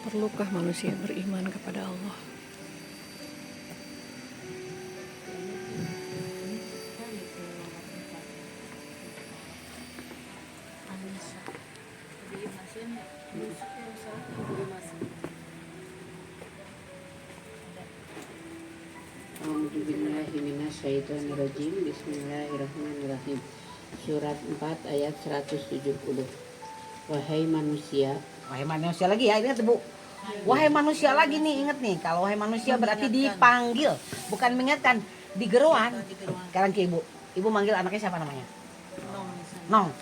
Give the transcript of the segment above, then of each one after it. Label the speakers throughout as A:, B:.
A: Perlukah manusia beriman kepada Allah?
B: A'udzubillahiminasyaitonirrajim. Bismillahirrahmanirrahim. Surat 4 ayat 170. Wahai manusia
C: lagi ya, ingat Bu. Wahai manusia lagi nih, ingat nih. Kalau wahai manusia berarti dipanggil, bukan mengingatkan, digeruan. Sekarang ke Ibu. Ibu manggil anaknya siapa namanya? Nong.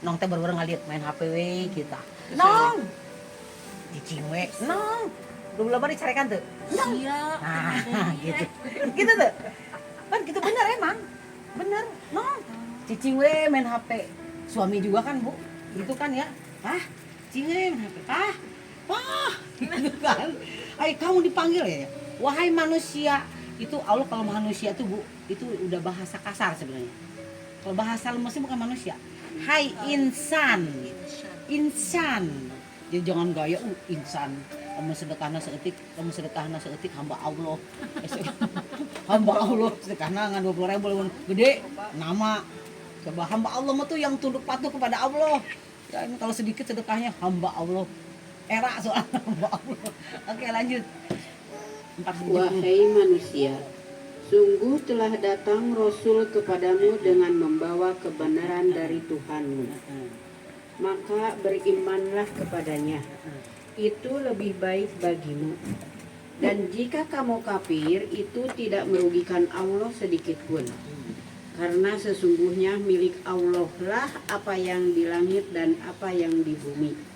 C: Nong teh baru ngaliat main HP we kita. Nong. Cicing we. Nong. Udah lama dicarikan tuh. Nong. Nah, gitu. Gitu tuh. Kan gitu bener emang. Bener. Nong. Cicing we main HP. Suami juga kan, Bu. Gitu kan ya. Cicing we main HP. Gitu kan. Ayo kamu dipanggil ya. Wahai manusia. Itu Allah kalau manusia tuh, Bu, itu udah bahasa kasar sebenarnya. Kalau bahasa lemesnya bukan manusia. Hai insan. Jadi jangan gaya insan. Kamu sedekahna seetik hamba Allah. Hamba Allah sedekahna ngan 20.000 gede nama. Coba hamba Allah mah tuh yang tunduk patuh kepada Allah. Ya ini kalau sedikit sedekahnya hamba Allah. Era soalnya hamba Allah. Oke, lanjut. 40.
B: Wahai manusia, sungguh telah datang Rasul kepadamu dengan membawa kebenaran dari Tuhanmu. Maka berimanlah kepadanya. Itu lebih baik bagimu. Dan jika kamu kafir, itu tidak merugikan Allah sedikit pun. Karena sesungguhnya milik Allah lah apa yang di langit dan apa yang di bumi.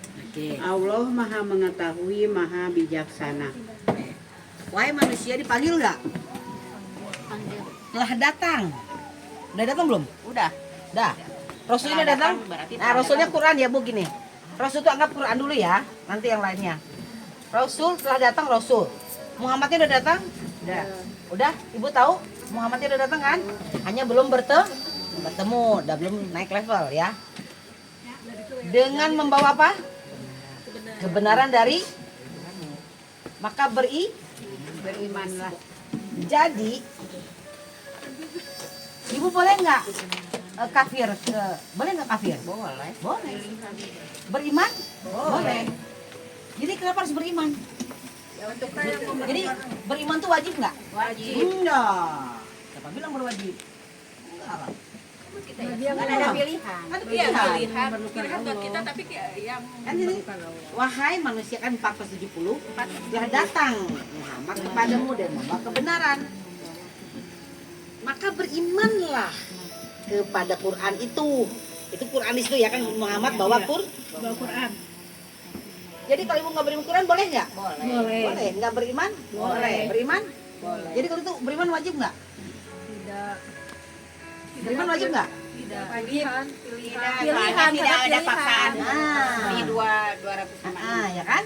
B: Allah maha mengetahui, maha bijaksana.
C: Wahai manusia dipanggil nggak? Telah datang. Udah datang belum? Udah. Rasulnya datang. Nah, Rasulnya Quran ya, Bu, gini. Rasul itu anggap Quran dulu ya, nanti yang lainnya. Rasul telah datang, Rasul. Muhammadnya udah datang? Udah, Ibu tahu Muhammadnya udah datang kan? Hanya belum bertemu, udah belum naik level ya. Dengan membawa apa? Kebenaran dari maka berimanlah. Jadi Ibu boleh nggak kafir? Boleh nggak kafir? Boleh. Beriman? Boleh. Jadi kenapa harus beriman? Jadi beriman tuh wajib nggak? Wajib. Enggak. Siapa bilang berwajib? Enggak lah.
D: Kan ada pilihan.
C: Pilihan
D: buat kita, tapi yang
C: kan ini, wahai manusia kan 470 telah datang Muhammad kepadamu dan membawa kebenaran. Maka berimanlah kepada Quran itu. Itu Quran itu ya kan, Muhammad bawa Quran. Jadi kalau ibu nggak beriman Quran boleh nggak? Boleh. Nggak beriman? Boleh. Beriman? Boleh. Jadi kalau itu beriman wajib nggak?
D: tidak
C: Beriman wajib nggak?
D: pilihan
B: Tidak ada paksaan. Ini 200
C: Ya kan?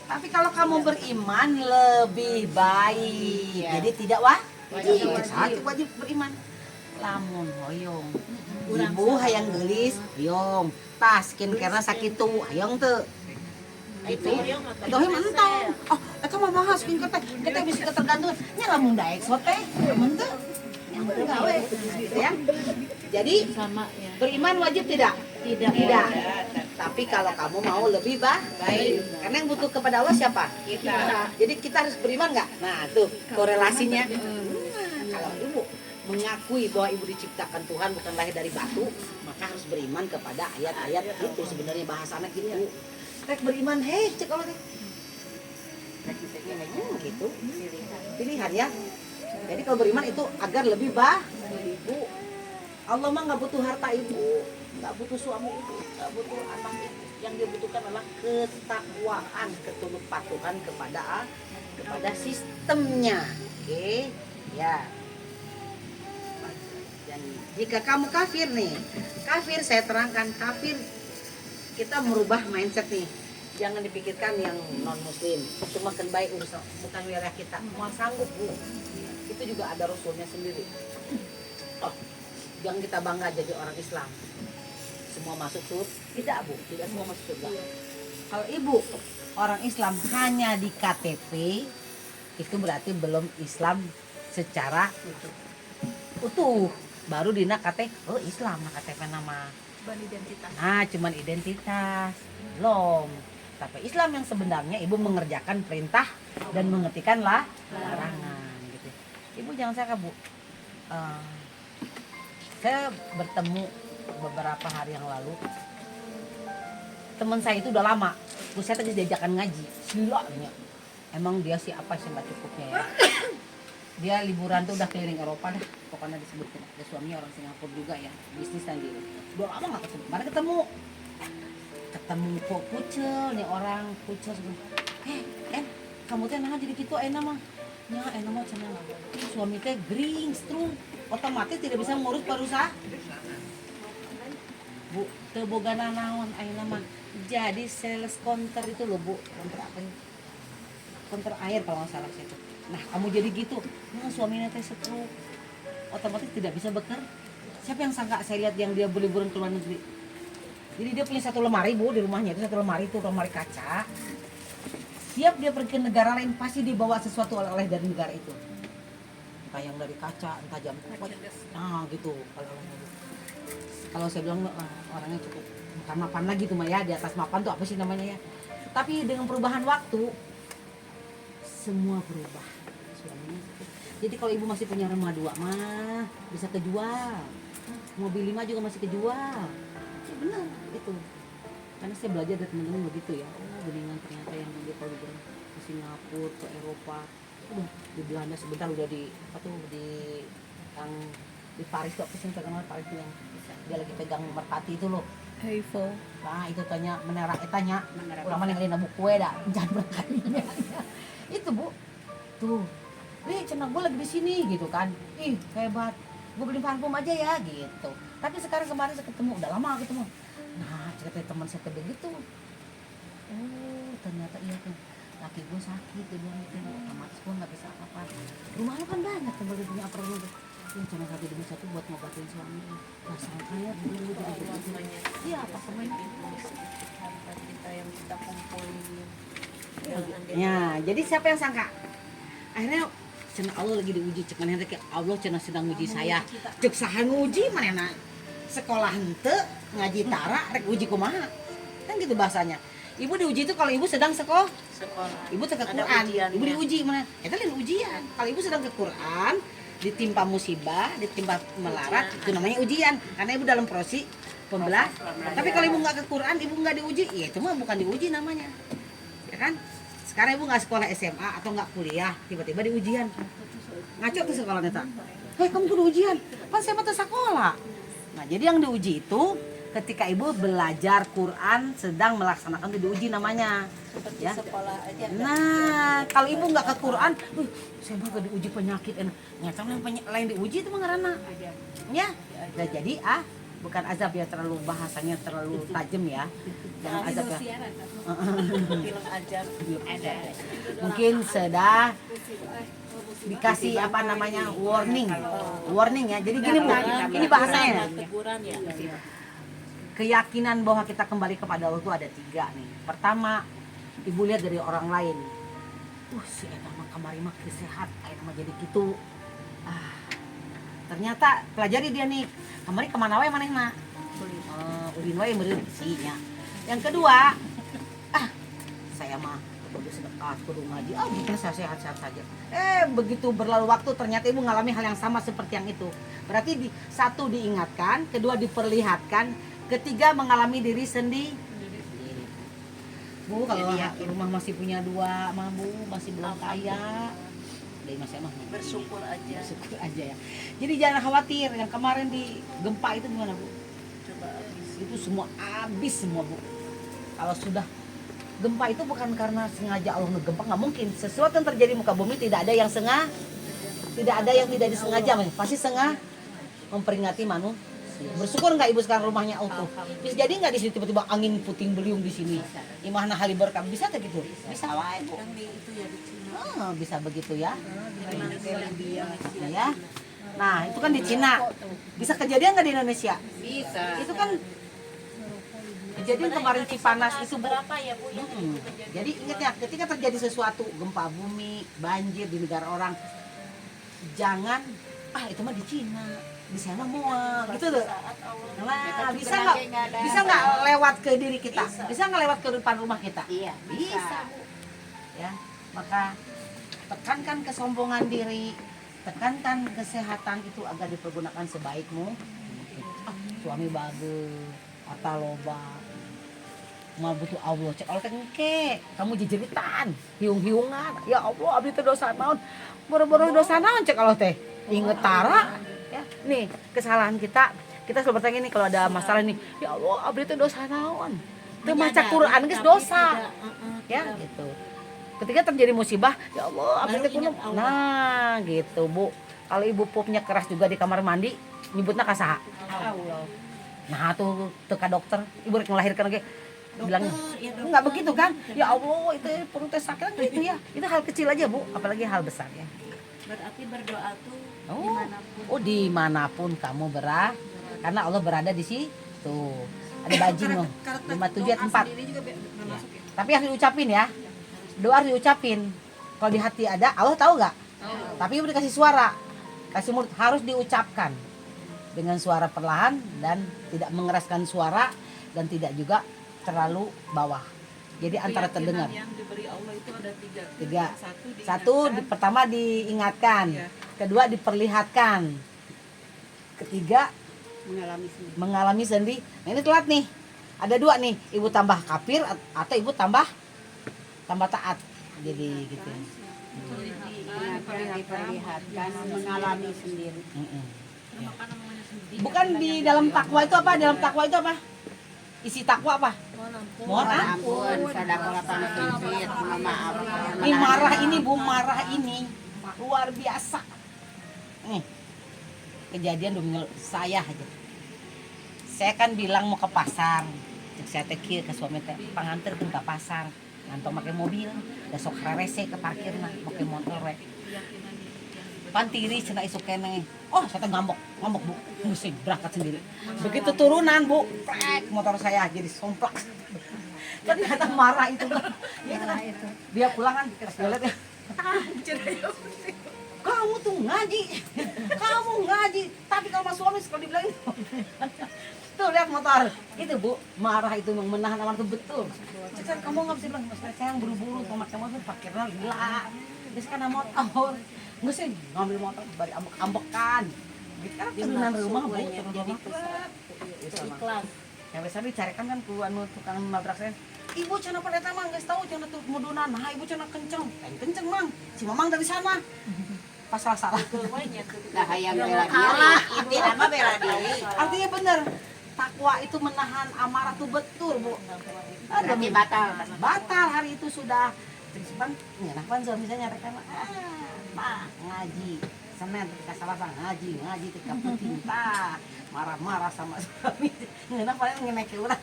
C: Tapi kalau kamu beriman lebih baik. Jadi tidak wajib beriman. Lamun hoyong. Ibu hayang gelis, hoyong. Taskin karena sakit tuh, hayang tuh. Gitu. Dohi mentong. Oh, eta mah mahal skin kita bisa ketergantungan. Nya lamun daek sote, menteu. Yang gawe. Gitu ya. Jadi beriman wajib tidak? Tidak. Tapi kalau kamu mau lebih baik, karena yang butuh kepada Allah siapa? Kita. Jadi kita harus beriman nggak? Nah tuh korelasinya. Kalau ibu mengakui bahwa ibu diciptakan Tuhan bukan lahir dari batu, maka harus beriman kepada ayat-ayat itu. Sebenarnya bahasanya gitu. Rek beriman, cek Allah teh. Gitu. Pilihan ya. Jadi kalau beriman itu agar lebih ibu. Allah mah nggak butuh harta ibu, nggak butuh suami ibu, nggak butuh anak ibu. Yang dia butuhkan adalah ketakwaan, ketunduk patuhan kepada sistemnya. Oke, ya. Dan jika kamu kafir nih, saya terangkan kafir. Kita merubah mindset nih. Jangan dipikirkan yang non muslim. Cuma kan baik urusan bukan wilayah kita. Mau sanggup, Bu. Itu juga ada rasulnya sendiri. Oh, jangan kita bangga jadi orang Islam. Semua masuk surga. Tidak, Bu. Tidak semua masuk surga. Kalau ibu orang Islam hanya di KTP, itu berarti belum Islam secara utuh. Baru dina KTP, oh Islam nah KTP nama.
D: Ban identitas.
C: Nah, cuman identitas. Belum. Tapi Islam yang sebenarnya ibu mengerjakan perintah dan mengertikan larangan gitu. Ibu jangan salah, Bu. Saya bertemu beberapa hari yang lalu. Teman saya itu udah lama. Terus saya tadi diajakan ngaji. Gilanya. Emang dia sih apa sih nggak cukupnya ya. Dia liburan tuh udah keliling Eropa dah. Pokoknya disebutin. Dia suaminya orang Singapura juga ya. Bisnis sendiri. Udah lama nggak ketemu. Mana ketemu? Ketemu kok Pucel nih orang Pucel. Kamu teh nah jadi gitu mah. Ya mah cenah. Suami teh gering strung. Otomatis tidak bisa mengurus perusahaan. Bu, teu boga naon ayeuna mah. Jadi sales counter itu loh, Bu. Counter apa nih? Counter air kalau nggak salah saya itu. Nah, kamu jadi gitu. Nah, suaminya teh stroke. Otomatis tidak bisa bekerja. Siapa yang sangka saya lihat yang dia liburan ke luar negeri? Jadi dia punya satu lemari, Bu, di rumahnya itu satu lemari itu lemari kaca. Siap dia pergi ke negara lain pasti dibawa sesuatu oleh-oleh dari negara itu. Entah yang dari kaca, entah jam kuat. Nah, gitu. Kalau saya bilang orangnya cukup bukan mapan lagi tuh Mah ya, di atas mapan tuh apa sih namanya ya. Tapi dengan perubahan waktu semua berubah. Jadi kalau ibu masih punya rumah 2 mah bisa kejual. Mobil 5 juga masih kejual. Ya benar itu. Karena saya belajar dari teman-teman begitu ya. Oh, beningan ternyata yang dia kalau liburan ke Singapura, ke Eropa, di Belanda sebentar udah di di Paris tuh apa sih terkenal Paris tuh yang dia lagi pegang merpati itu loh.
A: Eiffel.
C: Nah itu tanya menara etanya ulang mana ngalina buku kue dah jangan berkalinya. Itu Bu tuh cenah gue lagi di sini gitu kan, ih hebat, gue beli parfum aja ya gitu. Tapi sekarang kemarin saya ketemu udah lama ketemu, nah cerita teman saya begitu. Oh ternyata iya tuh laki gue sakit dia bilang itu otomatis gue nggak bisa apa-apa. Rumah lu kan banyak tinggal di punya apartemen tuh. Yang cuma satu demi satu buat ngobatin suami. Nah sangkanya dulu jadi begitu. Iya apartemen
D: Kita yang kita kumpulin.
C: ya jadi siapa yang sangka akhirnya cenah Allah lagi diuji cek manehna ke Allah cenah sedang uji saya cek saha nguji manehna sekolah henteu ngaji tara rek uji kumaha kan gitu bahasanya. Ibu diuji itu kalau ibu sedang sekolah ibu ke Quran ibu diuji mana eta lain ujian. Kalau ibu sedang ke Quran ditimpa musibah ditimpa melarat itu namanya ujian karena ibu dalam proses pembelajaran. Tapi kalau ibu nggak ke Quran ibu nggak diuji ya itu mah bukan diuji namanya ya kan. Sekarang ibu nggak sekolah SMA atau nggak kuliah tiba-tiba di ujian ngaco tuh sekolahnya tak hei kamu kudu ujian pas saya mah sekolah. Nah jadi yang diuji itu ketika ibu belajar Quran sedang melaksanakan itu diuji namanya ya. Nah kalau ibu nggak ke Quran saya mah gak diuji penyakit nyata lain diuji itu mah ngaranna ya. Nah, jadi bukan azab ya, terlalu bahasanya terlalu tajam ya. Jangan azab ya.
D: Film azab ada.
C: Mungkin sudah dikasih apa namanya warning ya. Jadi gini Bu, ini bahasanya.
D: Teguran ya.
C: Keyakinan bahwa kita kembali kepada Allah itu ada 3 nih. Pertama, ibu lihat dari orang lain. Si eta mah kamari mah sehat, eta mah jadi gitu. Ternyata pelajari dia nih. Kamari kemana wae manehna? Ulin wae meureun sinya. Yang kedua, saya mah kudu sedekah, kudu ngaji. Gitu saya sehat-sehat saja. Begitu berlalu waktu ternyata ibu mengalami hal yang sama seperti yang itu. Berarti satu diingatkan, kedua diperlihatkan, ketiga mengalami diri sendiri. Bu, kalau rumah masih punya 2 mah Bu, masih belum kaya. Dari masih mah
D: Bersyukur aja
C: ya. Jadi jangan khawatir. Yang kemarin di gempa itu gimana Bu?
D: Coba
C: Itu semua habis semua Bu. Kalau sudah gempa itu bukan karena sengaja Allah ngegempa, nggak mungkin. Sesuatu yang terjadi muka bumi tidak ada yang sengaja, tidak ada yang tidak disengaja, pasti sengaja memperingati manusia. Bersyukur nggak ibu sekarang rumahnya auto? Bisa jadi nggak di sini tiba-tiba angin puting beliung di sini? Imahna hali berkah bisa tak gitu? Bisa wae Bu.
D: kan itu ya di Cina.
C: Bisa begitu ya.
D: Dia
C: Ya. Nah itu kan di Cina. Bisa kejadian nggak di Indonesia?
D: bisa.
C: Itu kan Kejadian kemarin Cipanas itu Bu.
D: berapa ya Bu yang
C: Mm-mm.
D: terjadi?
C: Jadi ingat ya, ketika terjadi sesuatu, gempa bumi, banjir di negara orang, jangan itu mah di Cina, di sana mual, gitu loh.
D: Saat Allah
C: Nah, bisa nggak lewat ke diri kita, bisa nggak lewat ke depan rumah kita?
B: Iya,
C: Bisa Bu. Ya, maka tekankan kesombongan diri, tekankan kesehatan itu agar dipergunakan sebaikmu. Suami bagus, atau loba, mau butuh Allah cek Allah tengke, kamu jejeritan, hiung-hiungan, ya Allah abdi teh dosa naon, boro-boro dosa naon cek Allah teh, inget tara, ya nih kesalahan kita selalu bertanya nih kalau ada masalah nih, ya Allah abdi teh dosa naon, teu maca Quran geus dosa, ya gitu. Ketika terjadi musibah, ya Allah abdi teh kudu, nah gitu Bu. Kalau ibu pupnya keras juga di kamar mandi, nyebutna ka saha?
B: Allah.
C: Nah tuh teka dokter, ibu rek ngelahirkan lagi bilangnya
D: ya,
C: nggak begitu kan, ya Allah itu perutnya sakit kan gitu ya, itu hal kecil aja Bu, apalagi hal besar ya.
D: Berarti berdoa tuh
C: Oh,
D: dimanapun.
C: oh dimanapun kamu berada, karena Allah berada di situ. Ada bajing loh, 57 ayat 4. Ya. Tapi harus diucapin ya, doa harus diucapin. Kalau di hati ada, Allah tahu nggak? Tapi ibu dikasih suara, kasih mulut, harus diucapkan dengan suara perlahan dan tidak mengeraskan suara dan tidak juga terlalu bawah. Jadi antara terdengar.
E: Yang diberi Allah itu ada
C: Tiga.
E: Satu,
C: Pertama diingatkan, kedua diperlihatkan, ketiga mengalami sendiri. Nah ini telat nih. Ada dua nih, ibu tambah kafir atau ibu tambah taat. Jadi gitu.
B: Diperlihatkan, mengalami sendiri.
C: Ya. Bukan di dalam takwa itu apa? Dalam takwa itu apa? Isi takwa apa? Mohon ampun.
B: Ampun, sedekah lapang sujud, maaf.
C: Ini marah ini Bu, marah ini luar biasa. Nih, kejadian demi saya aja. Saya kan bilang mau ke pasar. Cek saya teh kieu ke suami teh panganterkeun ka pasar. Ngantong make mobil, da sok rerese ke parkirna, make motor we. Pantiri cenah isuk keneh. Oh, saya teh ngambok Bu. Mesti berangkat sendiri. Begitu turunan Bu, prek motor saya jadi somplak. Ternyata marah itu. Ya, itu. Dia pulang kan pas dia lihat ya. Kamu tuh ngaji. Kamu ngaji, tapi kalau sama suami sekali dibilang tuh lihat motor. Itu Bu, marah itu menahan amarah itu betul. Cek kamu nggak bisa bilang, Mas saya yang buru-buru sama kamu tuh parkirnya gila. Terus karena motor. Nggak sih ngambil motor bari ambek-ambekan. Gitu kan turunan rumah Bu, turunan rumah.
D: Ikhlas.
C: Ya biasa dicarikan kan ku anu tukang nabrak saya. Ibu cenah pada eta mah geus tahu cenah tuh mudunan. Nah, ibu cenah kenceng. Kenceng, Mang. Si Mamang dari sana. Pas salah-salah.
B: Nah, hayang bela diri.
D: Inti nama bela diri.
C: Artinya bener. Takwa itu menahan amarah tuh betul, Bu.
B: Berarti batal.
C: Batal hari itu sudah. Terus pan, ngenapan misalnya rekan Pak ngaji. Senin ketika salah ngaji ketika penting marah-marah sama suami. Ngeunah paling ngenek urang.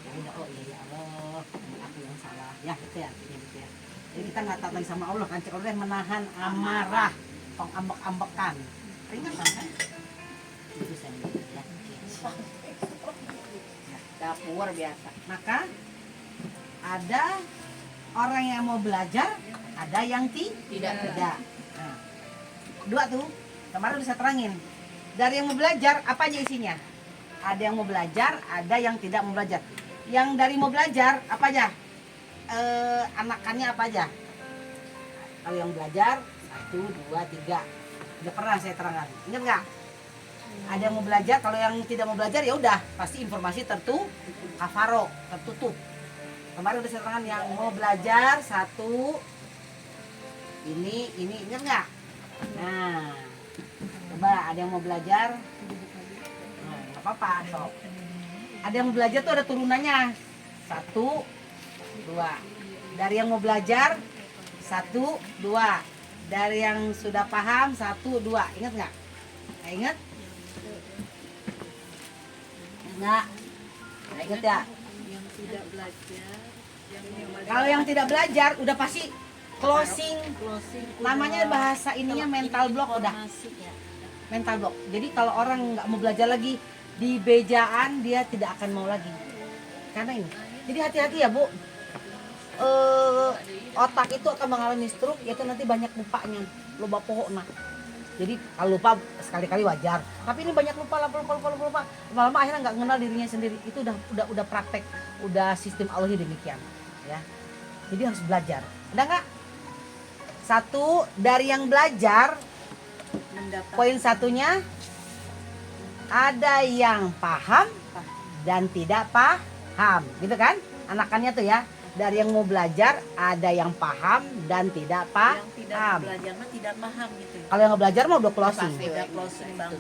C: Ya udah, oh iya ya Allah, aku yang salah. Ya gitu ya, gitu ya. Jadi kita nggak taat lagi sama Allah kan, cek Allah menahan amarah, tong ambek-ambekan. Peringatan kan? Itu saya ya.
B: Dapur biasa.
C: Maka ada orang yang mau belajar, ada yang tidak. Nah, dua tuh, kemarin udah saya terangin. Dari yang mau belajar, apa aja isinya? Ada yang mau belajar, ada yang tidak mau belajar. Yang dari mau belajar, apa aja? Anakannya apa aja? Kalau yang belajar, 1, 2, 3. Udah pernah saya terangkan. Ingat nggak? Ada yang mau belajar, kalau yang tidak mau belajar ya udah pasti informasi tertutup. Kemarin udah saya terangkan yang mau belajar 1 ini ingat nggak? Nah, coba ada yang mau belajar, nah, nggak apa-apa, sok. Ada yang mau belajar tuh ada turunannya 1, 2. Dari yang mau belajar 1, 2. Dari yang sudah paham 1, 2. Ingat nggak? Ingat? Nggak? Ingat ya?
E: yang tidak belajar,
C: Kalau yang tidak belajar udah pasti closing. Namanya bahasa ininya mental block udah. Mental block. Jadi kalau orang nggak mau belajar lagi di bejaan dia tidak akan mau lagi. karena ini. Jadi hati-hati ya Bu. Otak itu akan mengalami stroke, yaitu nanti banyak lupanya, lupa pokoknya. Jadi kalau lupa sekali-kali wajar, tapi ini banyak lupa, lama-lama akhirnya nggak mengenal dirinya sendiri. Itu udah praktek, udah sistem Allah demikian, ya. Jadi harus belajar. Ada nggak? Satu dari yang belajar, poin satunya ada yang paham dan tidak paham, gitu kan? Anakannya tuh ya. Dari yang mau belajar ada yang paham dan tidak
D: Yang tidak
C: paham.
D: belajar mah tidak paham gitu.
C: Kalau yang nggak belajar mah udah closing.
D: Udah closing banget.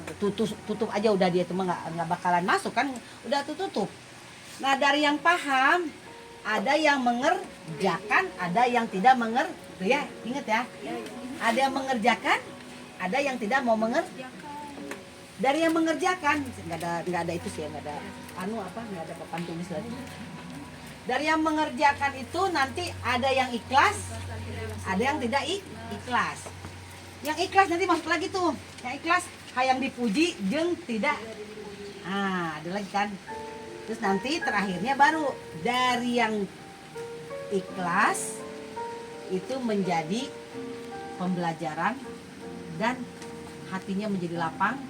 C: Tutup aja udah, dia tuh mah nggak bakalan masuk kan, udah tutup. Nah dari yang paham ada yang mengerjakan, ada yang tidak mengerjakan, ya inget ya. Ada yang mengerjakan, ada yang tidak mau mengerjakan. Dari yang mengerjakan nggak ada itu sih, nggak ada nggak ada papan tulis lagi. Dari yang mengerjakan itu nanti ada yang ikhlas, ada yang tidak ikhlas. Yang ikhlas nanti masuk lagi tuh. Yang ikhlas hayang dipuji jeung tidak. Ada lagi kan. Terus nanti terakhirnya baru dari yang ikhlas itu menjadi pembelajaran dan hatinya menjadi lapang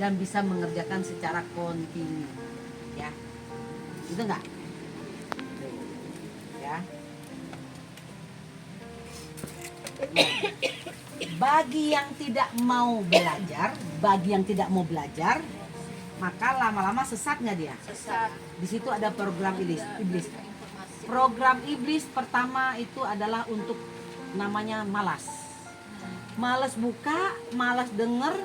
C: dan bisa mengerjakan secara kontinu. Ya. Itu enggak? Ya. Bagi yang tidak mau belajar, maka lama-lama sesat nggak dia?
D: Sesat.
C: Di situ ada program iblis. Program iblis pertama itu adalah untuk namanya malas. Malas buka, malas denger,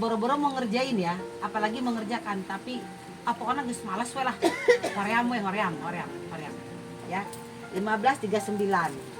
C: boro-boro mau ngerjain ya, apalagi mengerjakan, tapi pokoknya geus malas we lah. Hoream. Ya. 15:39.